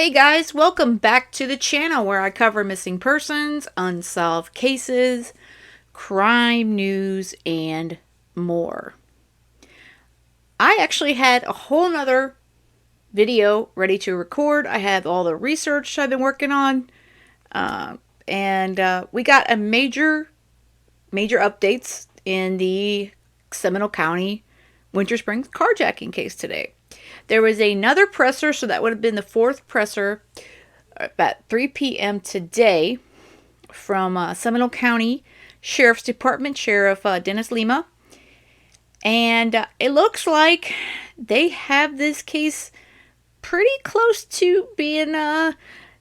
Hey guys, welcome back to the channel where I cover missing persons, unsolved cases, crime news, and more. I actually had a whole nother video ready to record. I have all the research I've been working on, and we got a major updates in the Seminole County Winter Springs carjacking case today. There was another presser, so that would have been the fourth presser at 3 p.m. today from Seminole County Sheriff's Department Sheriff Dennis Lemma. And it looks like they have this case pretty close to being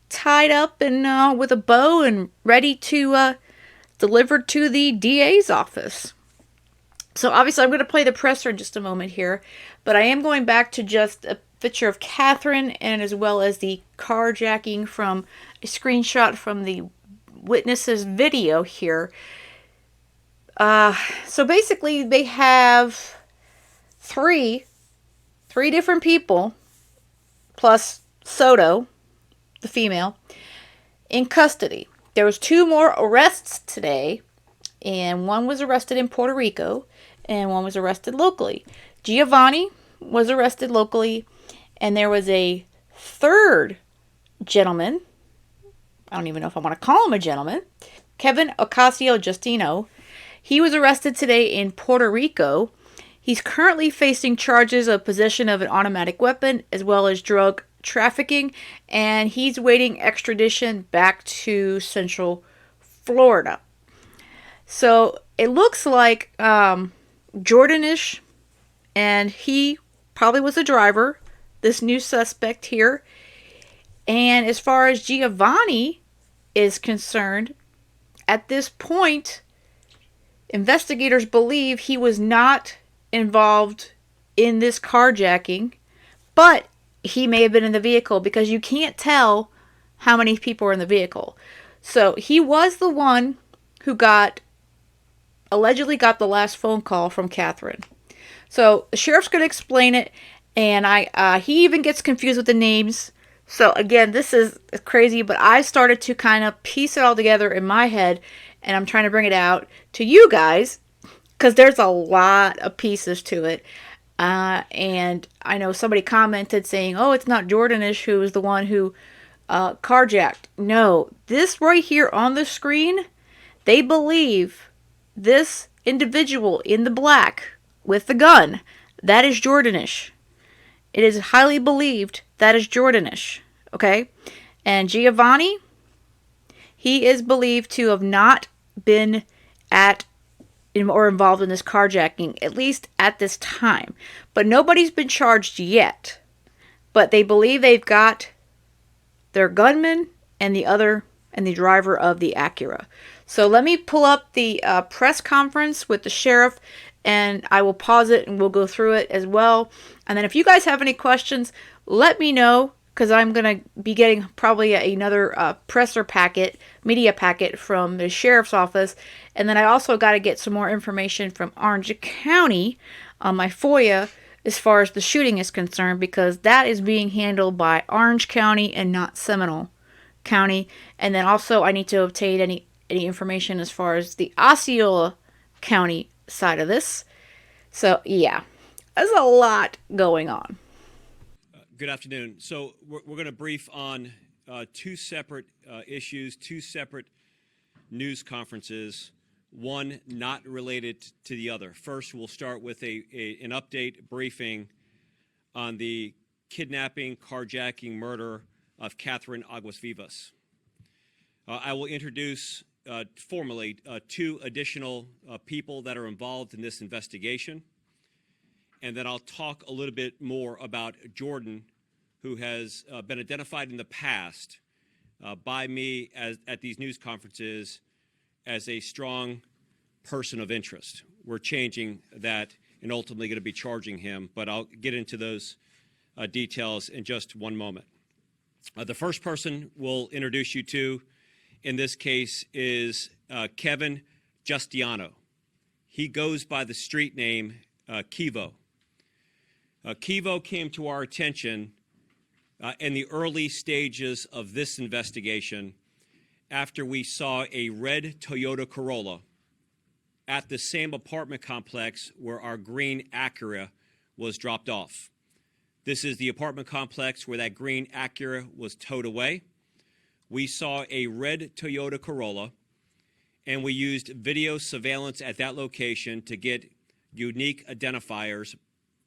tied up and with a bow and ready to delivered to the DA's office. So obviously I'm going to play the presser in just a moment here, but I am going back to just a picture of Catherine and as well as the carjacking from a screenshot from the witness's video here. So basically they have three different people plus Soto, the female, in custody. There was two more arrests today, and one was arrested in Puerto Rico and one was arrested locally. Giovanni was arrested locally, and there was a third gentleman. I don't even know if I want to call him a gentleman. Kevin Ocasio-Justino. He was arrested today in Puerto Rico. He's currently facing charges of possession of an automatic weapon as well as drug trafficking, and he's waiting extradition back to Central Florida. So it looks like Jordanish, and he probably was a driver, this new suspect here. And as far as Giovanni is concerned, at this point, investigators believe he was not involved in this carjacking, but he may have been in the vehicle because you can't tell how many people are in the vehicle. So he was the one who allegedly got the last phone call from Catherine. So the sheriff's going to explain it, and he even gets confused with the names. So again, this is crazy, but I started to kind of piece it all together in my head, and I'm trying to bring it out to you guys because there's a lot of pieces to it. And I know somebody commented saying, oh, it's not Jordanish who was the one who carjacked. No, this right here on the screen, they believe this individual in the black with the gun, that is Jordanish. It is highly believed that is Jordanish. Okay? And Giovanni, he is believed to have not been involved in this carjacking, at least at this time. But nobody's been charged yet. But they believe they've got their gunman and the driver of the Acura. So let me pull up the press conference with the sheriff, and I will pause it and we'll go through it as well. And then if you guys have any questions, let me know, because I'm going to be getting probably another media packet from the sheriff's office. And then I also got to get some more information from Orange County on my FOIA as far as the shooting is concerned, because that is being handled by Orange County and not Seminole County. And then also I need to obtain any information as far as the Osceola County side of this. So yeah, there's a lot going on. Good afternoon. So we're going to brief on two separate issues, two separate news conferences, one not related to the other. First, we'll start with an update briefing on the kidnapping, carjacking, murder of Catherine Aguas Vivas. I will introduce formally two additional people that are involved in this investigation. And then I'll talk a little bit more about Jordan, who has been identified in the past by me at these news conferences as a strong person of interest. We're changing that and ultimately going to be charging him, but I'll get into those details in just one moment. The first person we'll introduce you to in this case is Kevin Giustiano. He goes by the street name Kivo. Kivo came to our attention In the early stages of this investigation, after we saw a red Toyota Corolla at the same apartment complex where our green Acura was dropped off. This is the apartment complex where that green Acura was towed away. We saw a red Toyota Corolla, and we used video surveillance at that location to get unique identifiers,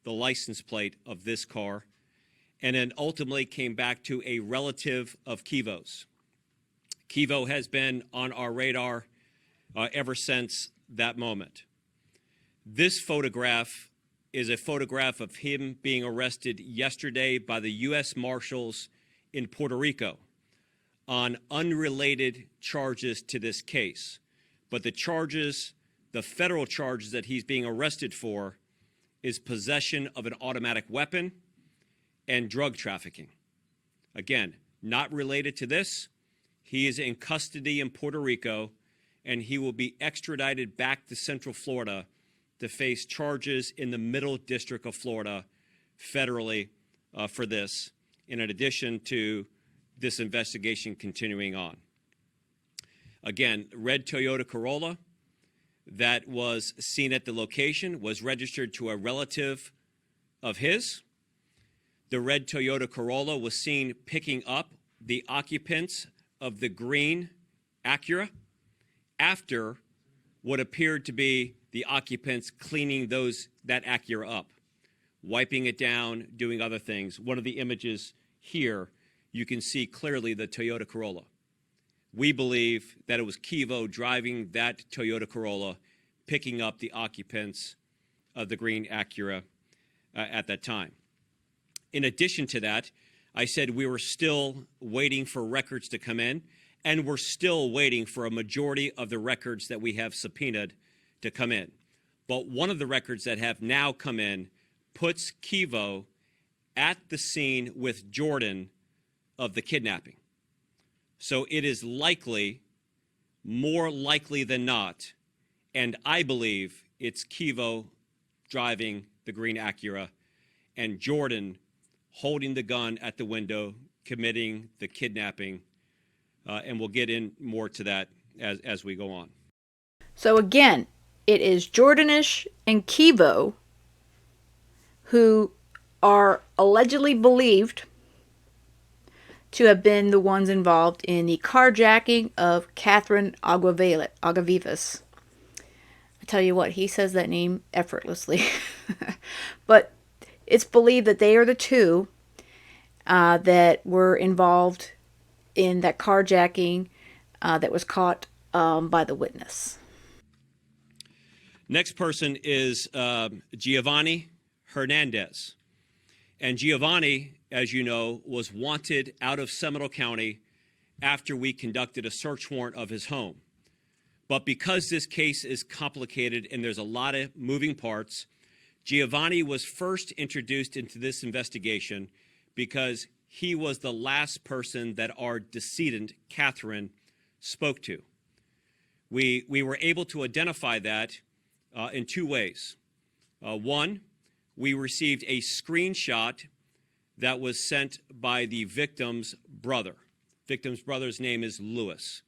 the license plate of this car, and then ultimately came back to a relative of Kivo's. Kivo has been on our radar ever since that moment. This photograph is a photograph of him being arrested yesterday by the U.S. Marshals in Puerto Rico on unrelated charges to this case. But the charges, the federal charges that he's being arrested for, is possession of an automatic weapon and drug trafficking. Again, not related to this. He is in custody in Puerto Rico, and he will be extradited back to Central Florida to face charges in the Middle District of Florida federally for this, in addition to this investigation continuing on. Again, red Toyota Corolla that was seen at the location was registered to a relative of his. The red Toyota Corolla was seen picking up the occupants of the green Acura after what appeared to be the occupants cleaning that Acura up, wiping it down, doing other things. One of the images here, you can see clearly the Toyota Corolla. We believe that it was Kivo driving that Toyota Corolla, picking up the occupants of the green Acura at that time. In addition to that, I said we were still waiting for records to come in, and we're still waiting for a majority of the records that we have subpoenaed to come in. But one of the records that have now come in puts Kivo at the scene with Jordan of the kidnapping. So it is likely, more likely than not, and I believe it's Kivo driving the green Acura and Jordan holding the gun at the window, committing the kidnapping, and we'll get in more to that as we go on. So again, it is Jordanish and Kivo who are allegedly believed to have been the ones involved in the carjacking of Catherine Agavivas. I tell you what, he says that name effortlessly. But it's believed that they are the two that were involved in that carjacking that was caught by the witness. Next person is Giovanni Hernandez. And Giovanni, as you know, was wanted out of Seminole County after we conducted a search warrant of his home. But because this case is complicated and there's a lot of moving parts, Giovanni was first introduced into this investigation because he was the last person that our decedent, Catherine, spoke to. We were able to identify that in two ways. One, we received a screenshot that was sent by the victim's brother. Victim's brother's name is Lewis.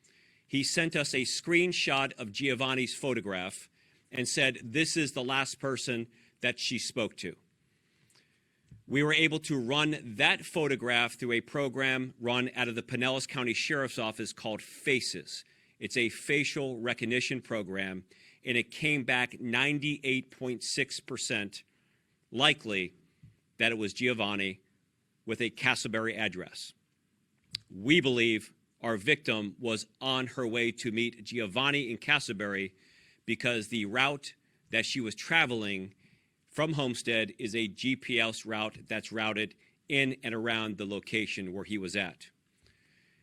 He sent us a screenshot of Giovanni's photograph and said, this is the last person that she spoke to. We were able to run that photograph through a program run out of the Pinellas County Sheriff's Office called FACES. It's a facial recognition program, and it came back 98.6% likely that it was Giovanni with a Castleberry address. We believe our victim was on her way to meet Giovanni in Castleberry because the route that she was traveling from Homestead is a GPS route that's routed in and around the location where he was at.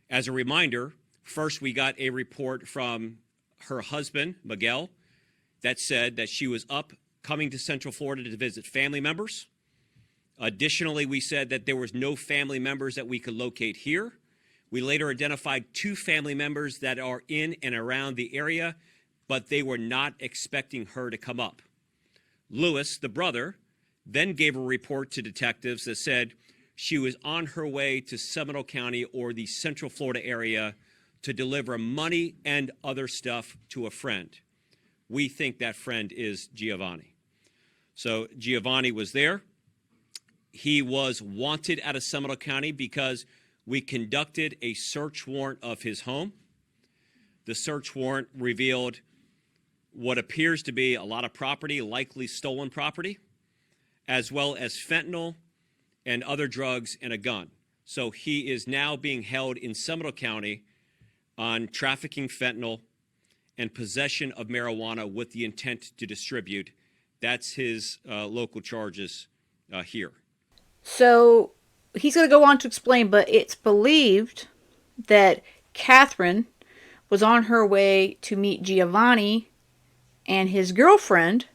As a reminder, first we got a report from her husband, Miguel, that said that she was up coming to Central Florida to visit family members. Additionally, we said that there was no family members that we could locate here. We later identified two family members that are in and around the area, but they were not expecting her to come up. Lewis, the brother, then gave a report to detectives that said she was on her way to Seminole County or the Central Florida area to deliver money and other stuff to a friend. We think that friend is Giovanni. So Giovanni was there. He was wanted out of Seminole County because we conducted a search warrant of his home. The search warrant revealed what appears to be a lot of property, likely stolen property, as well as fentanyl and other drugs and a gun. So he is now being held in Seminole County on trafficking fentanyl and possession of marijuana with the intent to distribute. That's his local charges here. So he's going to go on to explain, but it's believed that Catherine was on her way to meet Giovanni and his girlfriend.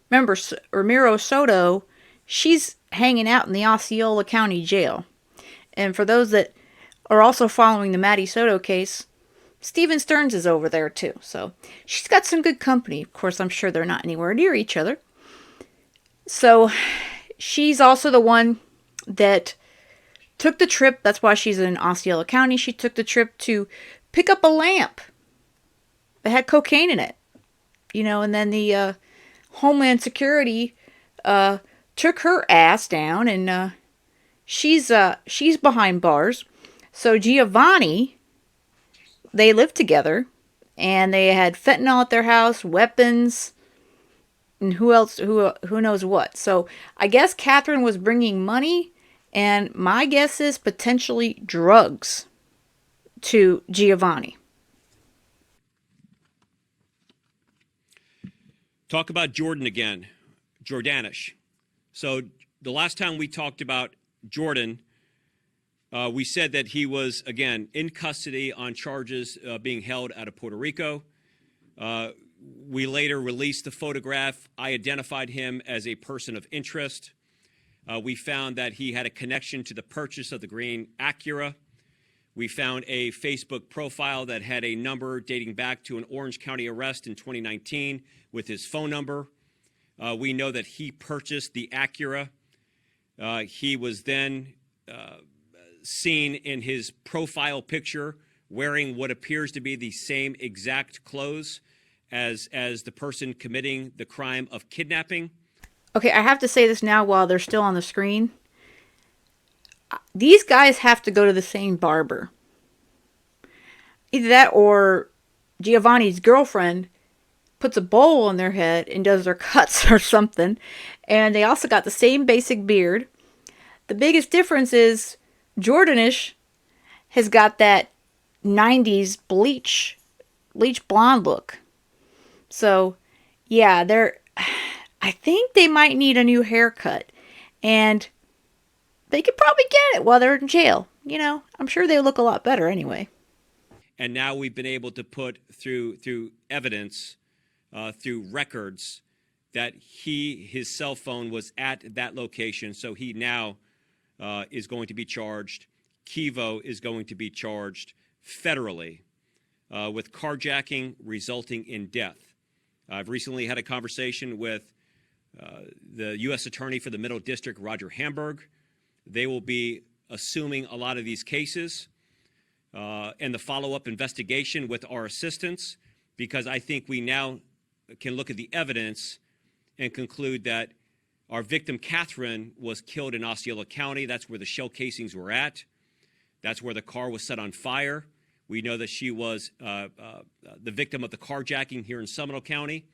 Remember, Ramiro Soto, she's hanging out in the Osceola County Jail. And for those that are also following the Maddie Soto case, Stephen Stearns is over there too. So she's got some good company. Of course, I'm sure they're not anywhere near each other. So she's also the one that took the trip. That's why she's in Osceola County. She took the trip to pick up a lamp that had cocaine in it. And then the Homeland Security took her ass down, and she's behind bars. So Giovanni, they lived together, and they had fentanyl at their house, weapons, and who else? Who knows what? So I guess Catherine was bringing money, and my guess is potentially drugs to Giovanni. Talk about Jordan again, Jordanish. So the last time we talked about Jordan, we said that he was, again, in custody on charges being held out of Puerto Rico. We later released the photograph. I identified him as a person of interest. We found that he had a connection to the purchase of the green Acura. We found a Facebook profile that had a number dating back to an Orange County arrest in 2019 with his phone number. We know that he purchased the Acura. He was then seen in his profile picture wearing what appears to be the same exact clothes as the person committing the crime of kidnapping. Okay, I have to say this now while they're still on the screen. These guys have to go to the same barber. Either that or Giovanni's girlfriend puts a bowl on their head and does their cuts or something. And they also got the same basic beard. The biggest difference is Jordanish has got that 90s bleach blonde look. So, yeah, I think they might need a new haircut. And they could probably get it while they're in jail. I'm sure they look a lot better anyway. And now we've been able to put through evidence, through records, that his cell phone was at that location. So he now is going to be charged. Kivo is going to be charged federally with carjacking resulting in death. I've recently had a conversation with the U.S. Attorney for the Middle District, Roger Hamburg. They will be assuming a lot of these cases and the follow-up investigation with our assistance, because I think we now can look at the evidence and conclude that our victim, Catherine, was killed in Osceola County. That's where the shell casings were at. That's where the car was set on fire. We know that she was the victim of the carjacking here in Seminole County,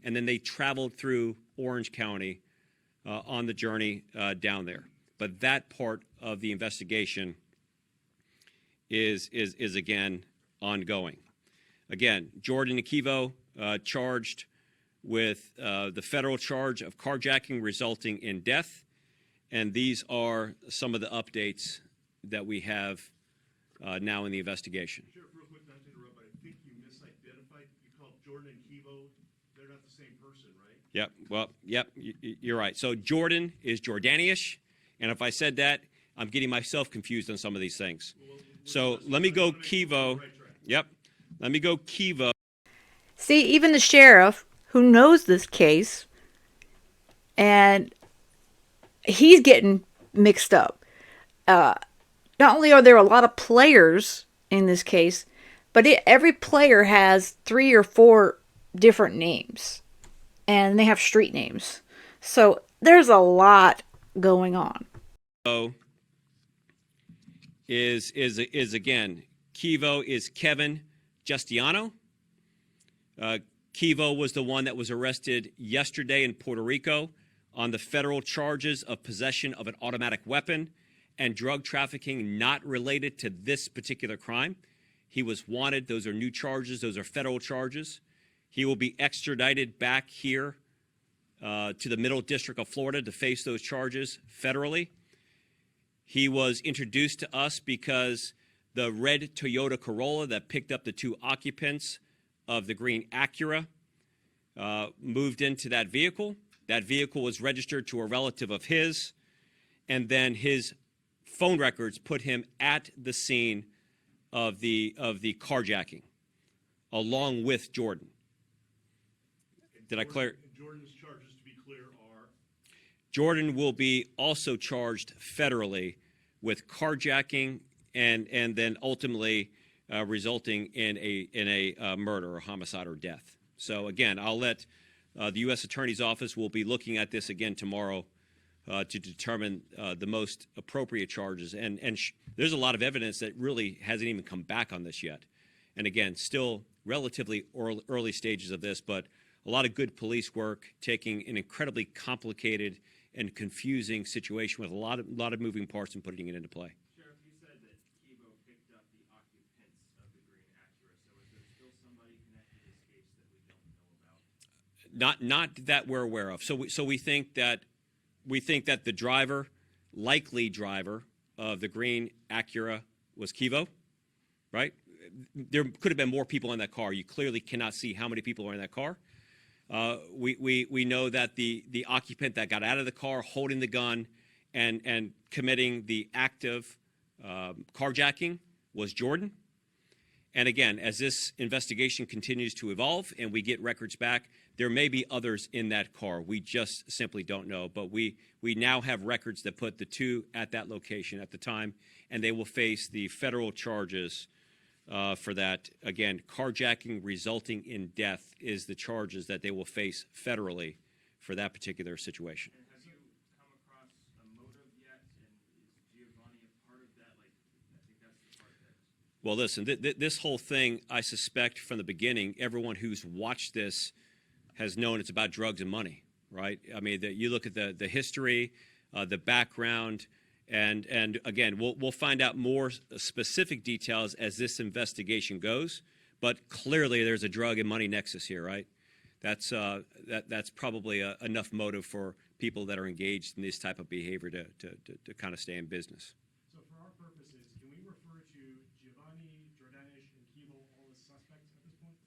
and then they traveled through Orange County on the journey down there. But that part of the investigation is again ongoing. Again, Jordan Akivo charged with the federal charge of carjacking resulting in death, and these are some of the updates that we have now in the investigation. Sheriff, real quick, not to interrupt, but I think you misidentified. You called Jordan and Kivo. They're not the same person, right? Yep. Well, yep. You're right. So Jordan is Jordanish, and if I said that, I'm getting myself confused on some of these things. So let me go Kivo. Yep. Let me go Kivo. See, even the sheriff who knows this case, and he's getting mixed up. Not only are there a lot of players in this case, but every player has 3 or 4 different names, and they have street names. So there's a lot going on. So is again, Kivo is Kevin Justiano. Kivo was the one that was arrested yesterday in Puerto Rico on the federal charges of possession of an automatic weapon and drug trafficking not related to this particular crime. He was wanted. Those are new charges. Those are federal charges. He will be extradited back here to the Middle District of Florida to face those charges federally. He was introduced to us because the red Toyota Corolla that picked up the 2 occupants of the green Acura moved into that vehicle. That vehicle was registered to a relative of his, and then his phone records put him at the scene of the carjacking, along with Jordan. Did I clear? Jordan's charges, to be clear, are? Jordan will be also charged federally with carjacking and then ultimately resulting in a murder or homicide or death. So again, I'll let the U.S. Attorney's Office will be looking at this again tomorrow to determine the most appropriate charges. And there's a lot of evidence that really hasn't even come back on this yet. And again, still relatively early stages of this, but a lot of good police work, taking an incredibly complicated and confusing situation with a lot of moving parts and putting it into play. Sheriff, you said that Kivo picked up the occupants of the green Acura, so is there still somebody connected to this case that we don't know about? Not that we're aware of. So we think that the driver, likely driver of the green Acura was Kivo, right? There could have been more people in that car. You clearly cannot see how many people are in that car. We know that the occupant that got out of the car holding the gun and committing the act of carjacking was Jordan. And again, as this investigation continues to evolve and we get records back, there may be others in that car. We just simply don't know. But we now have records that put the 2 at that location at the time, and they will face the federal charges for that. Again, carjacking resulting in death is the charges that they will face federally for that particular situation. And have you come across a motive yet? And is Giovanni a part of that? I think that's the part that... Well, listen, this whole thing, I suspect from the beginning, everyone who's watched this has known it's about drugs and money, right? I mean, you look at the history, the background, and again, we'll find out more specific details as this investigation goes. But clearly, there's a drug and money nexus here, right? That's probably enough motive for people that are engaged in this type of behavior to kind of stay in business. So for our purposes, can we refer to Giovanni, Jordanish, and Kivo all as suspects at this point?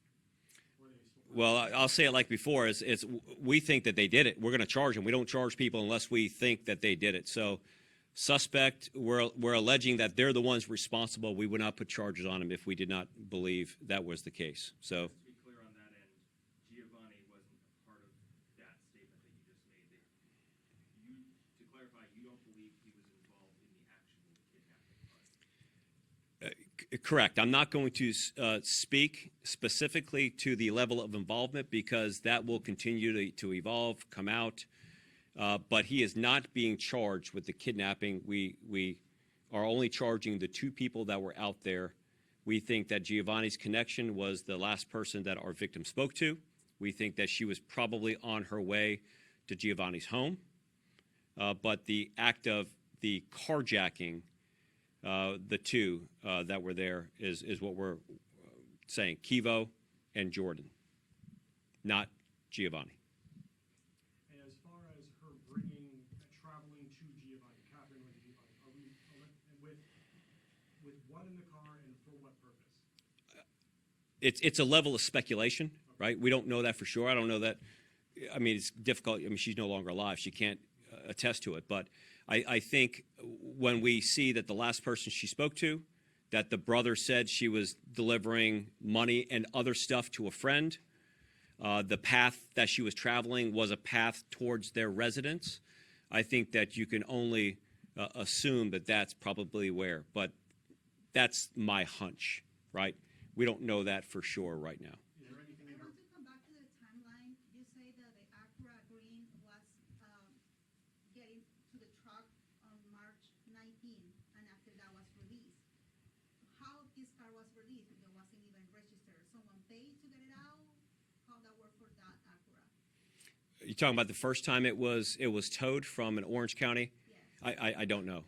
Well, I'll say it like before: it's we think that they did it. We're going to charge them. We don't charge people unless we think that they did it. So, suspect, we're alleging that they're the ones responsible. We would not put charges on them if we did not believe that was the case. So, Just to be clear on that end, Giovanni wasn't a part of that statement that you just made. To clarify, you don't believe he was involved in the actual kidnapping part? Correct. I'm not going to speak specifically to the level of involvement because that will continue to evolve, come out. But he is not being charged with the kidnapping. We are only charging the 2 people that were out there. We think that Giovanni's connection was the last person that our victim spoke to. We think that she was probably on her way to Giovanni's home. But the act of the carjacking, the 2 that were there is what we're saying, Kivo and Jordan, not Giovanni. And as far as her traveling to Giovanni, Catherine with Giovanni, with what in the car and for what purpose? It's a level of speculation, right? We don't know that for sure. I don't know that. I mean, it's difficult. I mean, she's no longer alive. She can't attest to it. But I think when we see that the last person she spoke to, that the brother said she was delivering money and other stuff to a friend, the path that she was traveling was a path towards their residence, I think that you can only assume that that's probably where, but that's my hunch, right? We don't know that for sure right now. Is there anything I in her? want to come back to the timeline. You say that the Acura Green was getting to the truck on March 19, and after that was released. How this car was released? It wasn't even registered. Someone paid to get it out? How that worked for that Acura? You talking about the first time it was towed from an Orange County? Yes. I don't know.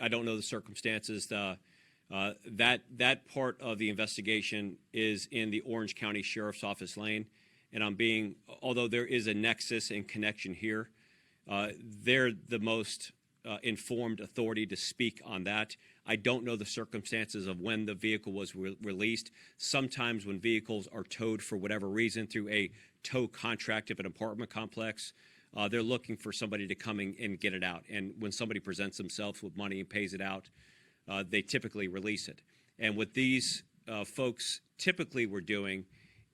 I don't know the circumstances. That part of the investigation is in the Orange County Sheriff's Office lane, and although there is a nexus and connection here, they're the most informed authority to speak on that. I don't know the circumstances of when the vehicle was released. Sometimes when vehicles are towed for whatever reason through a tow contract of an apartment complex, they're looking for somebody to come and get it out. And when somebody presents themselves with money and pays it out, they typically release it. And what these folks typically were doing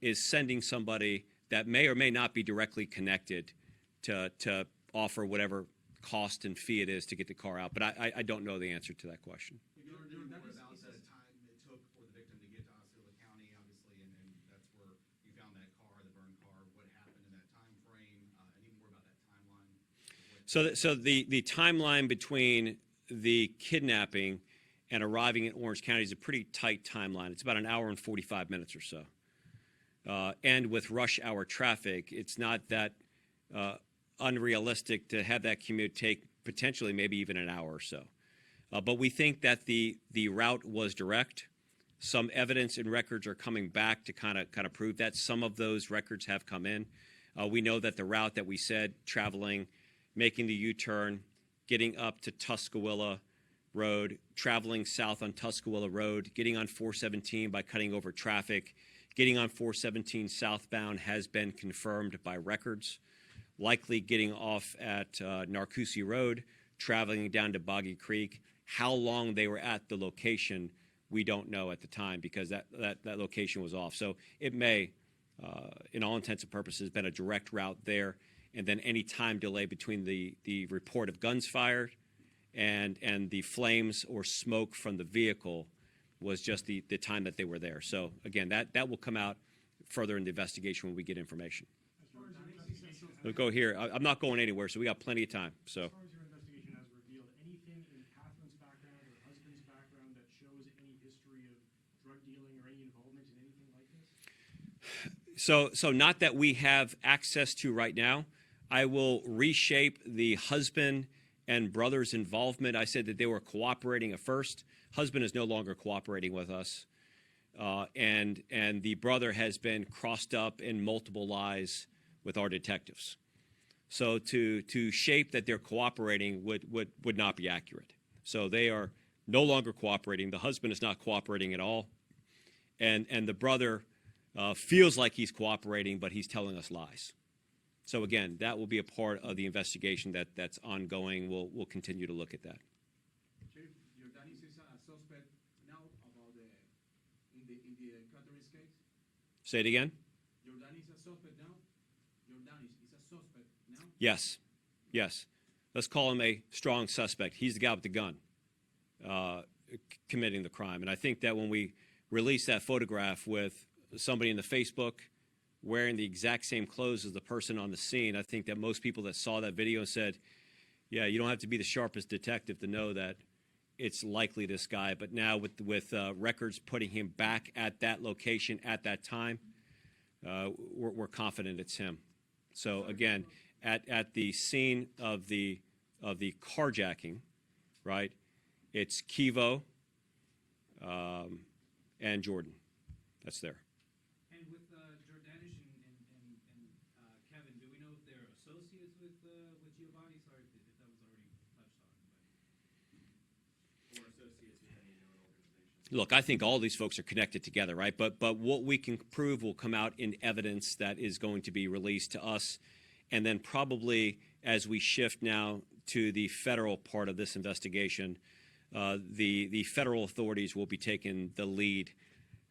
is sending somebody that may or may not be directly connected to offer whatever cost and fee it is to get the car out. But I don't know the answer to that question. More about the time it took for the victim to get to Osceola County, obviously, and that's where you found that car, the burned car. What happened in that time frame? Any more about that timeline? So the timeline between the kidnapping and arriving in Orange County is a pretty tight timeline. It's about an hour and 45 minutes or so. And with rush hour traffic, it's not that unrealistic to have that commute take potentially maybe even an hour or so. But we think that the route was direct. Some evidence and records are coming back to kind of prove that. Some of those records have come in. We know that the route that we said, traveling, making the U-turn, getting up to Tuscaloosa Road, traveling south on Tuscaloosa Road, getting on 417 by cutting over traffic, getting on 417 southbound has been confirmed by records. Likely getting off at Narcoossee Road, traveling down to Boggy Creek. How long they were at the location, we don't know at the time because that location was off. So it may, in all intents and purposes, been a direct route there, and then any time delay between the report of guns fired and the flames or smoke from the vehicle was just the time that they were there. So again, that will come out further in the investigation when we get information. We'll go here. I'm not going anywhere, so we got plenty of time. So. As far as your investigation has revealed, anything in Catherine's background or husband's background that shows any history of drug dealing or any involvement in anything like this? So not that we have access to right now. I will reshape the husband and brother's involvement. I said that they were cooperating at first. Husband is no longer cooperating with us, and the brother has been crossed up in multiple lies with our detectives. So to shape that they're cooperating would not be accurate. So they are no longer cooperating. The husband is not cooperating at all, and the brother feels like he's cooperating, but he's telling us lies. So again, that will be a part of the investigation that's ongoing. We'll continue to look at that. Sheriff, Jordanis is a suspect now about in the Catherine's case. Say it again. Jordanis is a suspect now. Jordanis is a suspect now. Yes. Let's call him a strong suspect. He's the guy with the gun committing the crime. And I think that when we release that photograph with somebody in the Facebook wearing the exact same clothes as the person on the scene, I think that most people that saw that video said, yeah, you don't have to be the sharpest detective to know that it's likely this guy. But now with records putting him back at that location at that time, we're confident it's him. So again, at the scene of the carjacking, right, it's Kivo and Jordan. That's there. And with Jordanish and Kevin, do we know if they're associates with Giovanni? Sorry if that was already touched on. Or associates with any known organization? Look, I think all these folks are connected together, right? But what we can prove will come out in evidence that is going to be released to us. And then probably as we shift now to the federal part of this investigation, the federal authorities will be taking the lead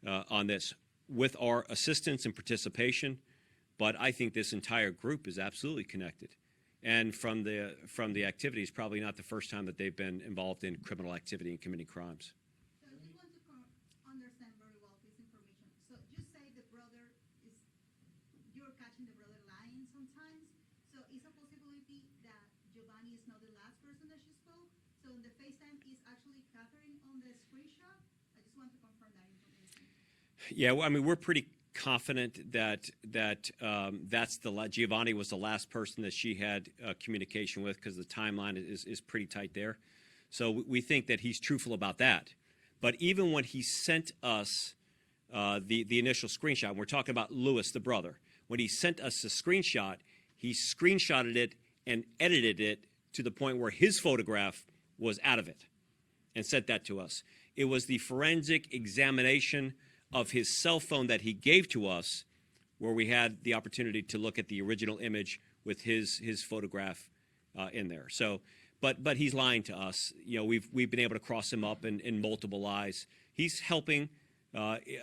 on this with our assistance and participation. But I think this entire group is absolutely connected. and from the activities, probably not the first time that they've been involved in criminal activity and committing crimes. So I just want to understand very well this information. So you say the brother is, you're catching the brother lying sometimes. So is a possibility that Giovanni is not the last person that she spoke? So in the FaceTime is actually Catherine on the screenshot? I just want to confirm that information. Yeah, well, I mean, we're pretty confident that Giovanni was the last person that she had communication with, because the timeline is pretty tight there. So we think that he's truthful about that. But even when he sent us the initial screenshot, and we're talking about Lewis, the brother, when he sent us the screenshot, he screenshotted it and edited it to the point where his photograph was out of it and sent that to us. It was the forensic examination of his cell phone that he gave to us where we had the opportunity to look at the original image with his photograph in there. So, but he's lying to us. You know, we've been able to cross him up in multiple lies. He's helping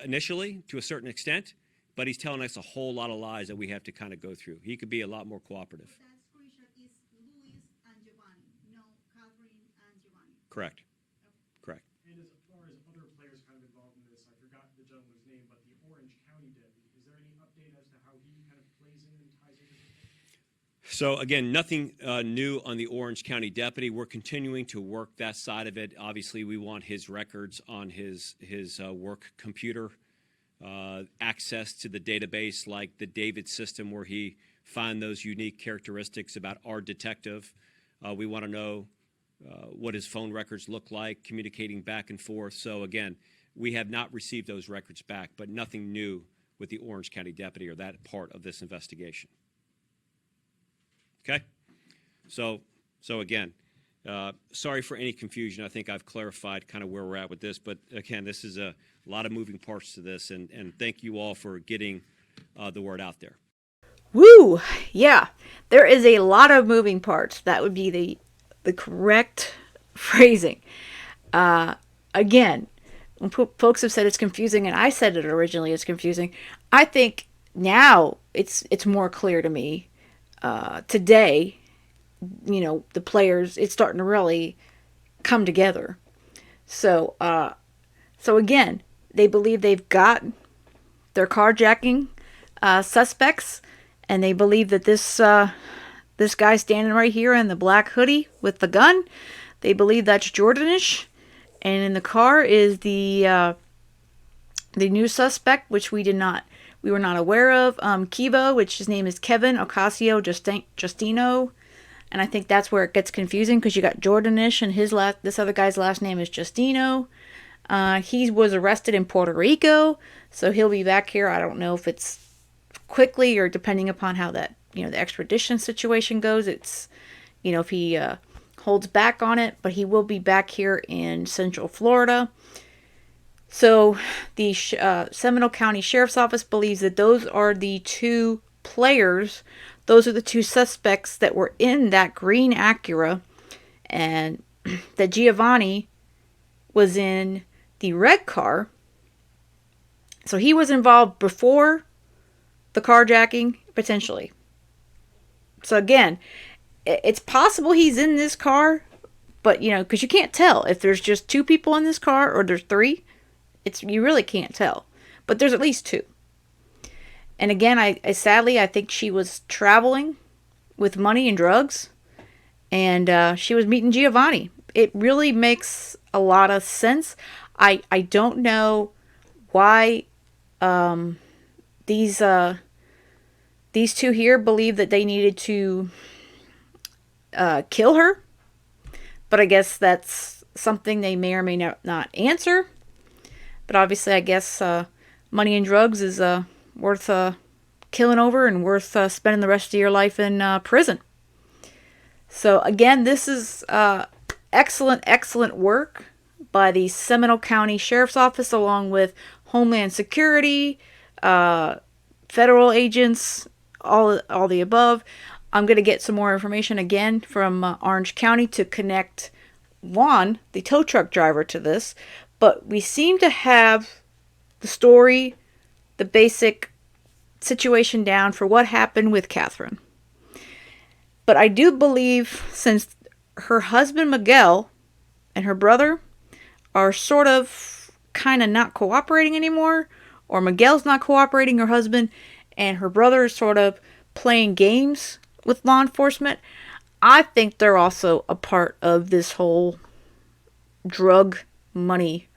initially to a certain extent, but he's telling us a whole lot of lies that we have to kind of go through. He could be a lot more cooperative. That screenshot is Luis and Giovanni, no Catherine and Giovanni. Correct. Correct. And as far as other players kind of involved in this, I forgot the gentleman's name, but the Orange County deputy, is there any update as to how he kind of plays in and ties into this? So again, nothing new on the Orange County deputy. We're continuing to work that side of it. Obviously, we want his records on his work computer, access to the database like the David system where he found those unique characteristics about our detective. We want to know what his phone records look like, communicating back and forth. So again, we have not received those records back, but nothing new with the Orange County deputy or that part of this investigation. Okay? So again, sorry for any confusion. I think I've clarified kind of where we're at with this, but again, this is a lot of moving parts to this, and thank you all for getting the word out there. Woo! Yeah, there is a lot of moving parts. That would be the correct phrasing. Again, when folks have said it's confusing, and I said it originally it's confusing, I think now it's more clear to me. Today, you know, the players, it's starting to really come together. So again, they believe they've got their carjacking suspects, and they believe that this guy standing right here in the black hoodie with the gun, they believe that's Jordanish, and in the car is the new suspect, which we were not aware of, Kivo, which his name is Kevin Ocasio-Justino, and I think that's where it gets confusing, because you got Jordanish and this other guy's last name is Justino. He was arrested in Puerto Rico, so he'll be back here. I don't know if it's quickly or depending upon how that, you know, the extradition situation goes. It's, you know, if he holds back on it, but he will be back here in Central Florida. So the Seminole County Sheriff's Office believes that those are the two players. Those are the two suspects that were in that green Acura, and that Giovanni was in the red car. So he was involved before the carjacking, potentially. So again, it's possible he's in this car, but, you know, because you can't tell if there's just two people in this car or there's three. You really can't tell, but there's at least two. And again, I sadly think she was traveling with money and drugs, and she was meeting Giovanni. It really makes a lot of sense. I don't know why these two here believe that they needed to kill her, but I guess that's something they may or may not answer. But obviously, I guess money and drugs is worth killing over and worth spending the rest of your life in prison. So again, this is excellent work by the Seminole County Sheriff's Office, along with Homeland Security, federal agents, all the above. I'm going to get some more information again from Orange County to connect Juan, the tow truck driver, to this. But we seem to have the story, the basic situation down for what happened with Catherine. But I do believe since her husband Miguel and her brother are sort of kind of not cooperating anymore, or Miguel's not cooperating, her husband, and her brother is sort of playing games with law enforcement, I think they're also a part of this whole drug money.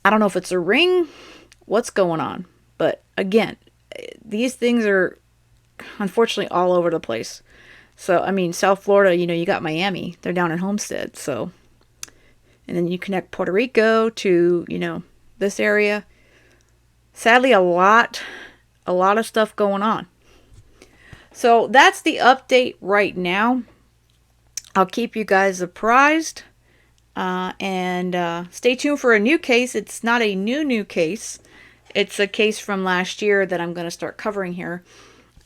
I don't know if it's a ring, what's going on. But again, these things are unfortunately all over the place. So, I mean, South Florida, you got Miami. They're down in Homestead. So, and then you connect Puerto Rico to, this area. Sadly, a lot of stuff going on. So that's the update right now. I'll keep you guys apprised. And stay tuned for a new case. It's not a new case. It's a case from last year that I'm going to start covering here.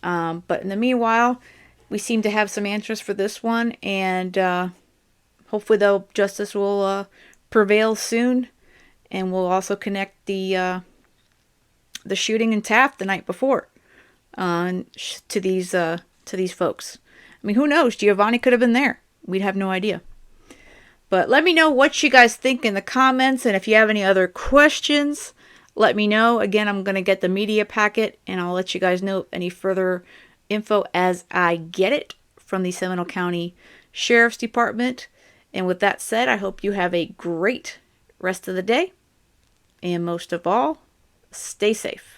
But in the meanwhile, we seem to have some answers for this one. And hopefully justice will prevail soon. And we'll also connect the shooting in Taft the night before to these folks. I mean, who knows? Giovanni could have been there. We'd have no idea. But let me know what you guys think in the comments. And if you have any other questions, let me know. Again, I'm going to get the media packet, and I'll let you guys know any further info as I get it from the Seminole County Sheriff's Department. And with that said, I hope you have a great rest of the day. And most of all, stay safe.